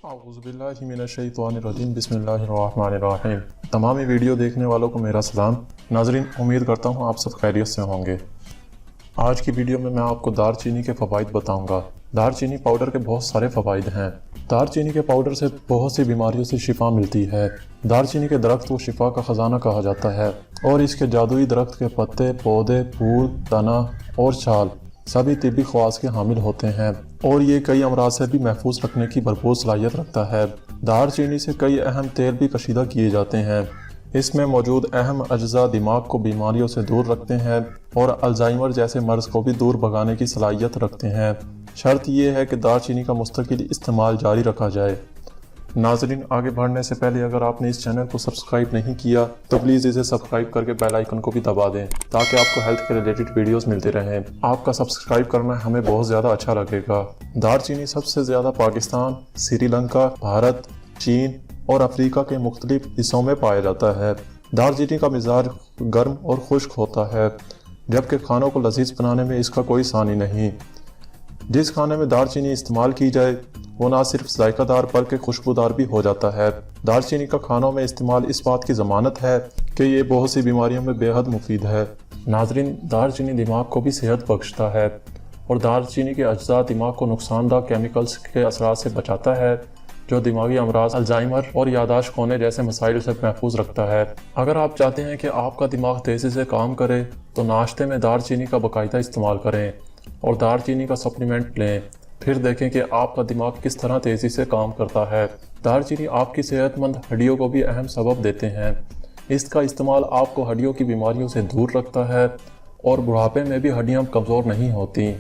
औज़ुबिल्लाहिमिनश्शैतानिर्रजीम बिस्मिल्लाहिर्रहमानिर्रहीम। तमाम वीडियो देखने वालों को मेरा सलाम। नाज़रीन, उम्मीद करता हूँ आप सब खैरियत से होंगे। आज की वीडियो में मैं आपको दारचीनी के फ़वाइद बताऊंगा। दारचीनी पाउडर के बहुत सारे फ़वाइद हैं। दारचीनी के पाउडर से बहुत सी बीमारियों से शिफा मिलती है। दारचीनी के दरख्त को शिफा का ख़जाना कहा जाता है और इसके जादुई दरख्त के पत्ते, पौधे, फूल, तना और छाल सभी तिब्बी ख़वास के हामिल होते हैं और ये कई अमराज से भी महफूज रखने की भरपूर सलाहियत रखता है। दारचीनी से कई अहम तेल भी कशीदा किए जाते हैं। इसमें मौजूद अहम अज्जा दिमाग को बीमारियों से दूर रखते हैं और अल्जाइमर जैसे मर्ज़ को भी दूर भगाने की सलाहियत रखते हैं। शर्त यह है कि दारचीनी का मुस्तकिल इस्तेमाल जारी रखा जाए। नाज़रीन, आगे बढ़ने से पहले अगर आपने इस चैनल को सब्सक्राइब नहीं किया तो प्लीज़ इसे सब्सक्राइब करके बेल आइकन को भी दबा दें ताकि आपको हेल्थ के रिलेटेड वीडियोस मिलते रहें। आपका सब्सक्राइब करना हमें बहुत ज़्यादा अच्छा लगेगा। दारचीनी सबसे ज़्यादा पाकिस्तान, श्रीलंका, भारत, चीन और अफ्रीका के मुख्तलिफ हिस्सों में पाया जाता है। दारचीनी का मिजाज गर्म और खुश्क होता है, जबकि खानों को लजीज बनाने में इसका कोई सानी नहीं। जिस खाने में दारचीनी इस्तेमाल की जाए वो ना सिर्फ जायकादार बल्कि खुशबूदार भी हो जाता है। दारचीनी का खानों में इस्तेमाल इस बात की ज़मानत है कि ये बहुत सी बीमारियों में बेहद मुफीद है। नाज़रीन, दारचीनी दिमाग को भी सेहत बख्शता है और दारचीनी के अज्जा दिमाग को नुकसानदा केमिकल्स के असरात से बचाता है जो दिमागी अमराज, अल्जाइमर और यादाश्त खोने जैसे मसाइल से महफूज रखता है। अगर आप चाहते हैं कि आपका दिमाग तेज़ी से काम करे तो नाश्ते में दारचीनी का बाकायदा इस्तेमाल करें और दारचीनी का सप्लीमेंट लें, फिर देखें कि आपका दिमाग किस तरह तेज़ी से काम करता है। दारचीनी आपकी सेहतमंद हड्डियों को भी अहम सबब देते हैं। इसका इस्तेमाल आपको हड्डियों की बीमारियों से दूर रखता है और बुढ़ापे में भी हड्डियां कमज़ोर नहीं होती।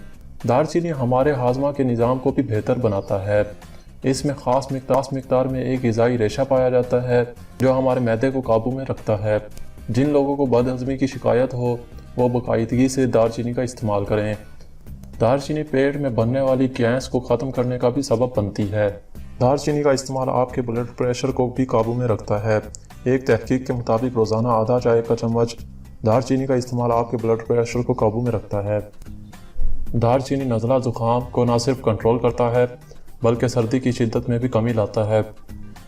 दारचीनी हमारे हाजमा के निज़ाम को भी बेहतर बनाता है। इसमें ख़ास मिकदार में एक ग़िज़ाई रेशा पाया जाता है जो हमारे मैदे को काबू में रखता है। जिन लोगों को बदहज़मी की शिकायत हो वो बाकायदगी से दारचीनी का इस्तेमाल करें। दारचीनी पेट में बनने वाली गैस को ख़त्म करने का भी सबब बनती है। दारचीनी का इस्तेमाल आपके ब्लड प्रेशर को भी काबू में रखता है। एक तहकीक के मुताबिक रोज़ाना आधा चाय का चम्मच दारचीनी का इस्तेमाल आपके ब्लड प्रेशर को काबू में रखता है। दारचीनी नज़ला ज़ुकाम को न सिर्फ कंट्रोल करता है बल्कि सर्दी की शिद्दत में भी कमी लाता है।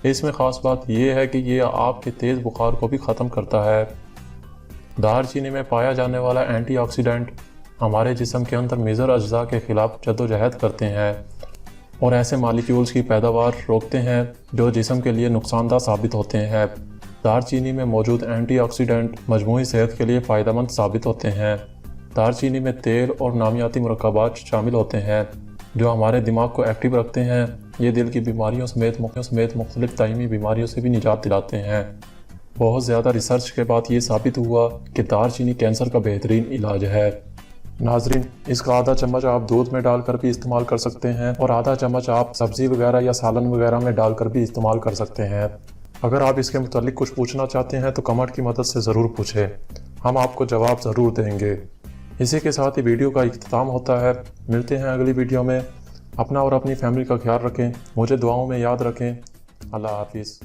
इसमें ख़ास बात यह है कि ये आपके तेज़ बुखार को भी ख़त्म करता है। दारचीनी में पाया जाने वाला एंटीऑक्सीडेंट हमारे जिस्म के अंदर मेजर अज्जा के खिलाफ जद्दोजहद करते हैं और ऐसे मालिक्यूल्स की पैदावार रोकते हैं जो जिस्म के लिए नुकसानदा साबित होते हैं। दारचीनी में मौजूद एंटीऑक्सीडेंट मजमूई सेहत के लिए फ़ायदेमंद साबित होते हैं। दारचीनी में तेल और नामियाती मुरक्कबात शामिल होते हैं जो हमारे दिमाग को एक्टिव रखते हैं। ये दिल की बीमारियों समेत मुख्तलिफ दायमी बीमारियों से भी निजात दिलाते हैं। बहुत ज़्यादा रिसर्च के बाद ये साबित हुआ कि दारचीनी कैंसर का बेहतरीन इलाज है। नाज़रीन, इसका आधा चम्मच आप दूध में डालकर भी इस्तेमाल कर सकते हैं और आधा चम्मच आप सब्ज़ी वगैरह या सालन वगैरह में डालकर भी इस्तेमाल कर सकते हैं। अगर आप इसके मुतालिक कुछ पूछना चाहते हैं तो कमेंट की मदद से ज़रूर पूछें, हम आपको जवाब ज़रूर देंगे। इसी के साथ ही वीडियो का इख्तिताम होता है। मिलते हैं अगली वीडियो में। अपना और अपनी फैमिली का ख्याल रखें, मुझे दुआओं में याद रखें। अल्लाह हाफिज़।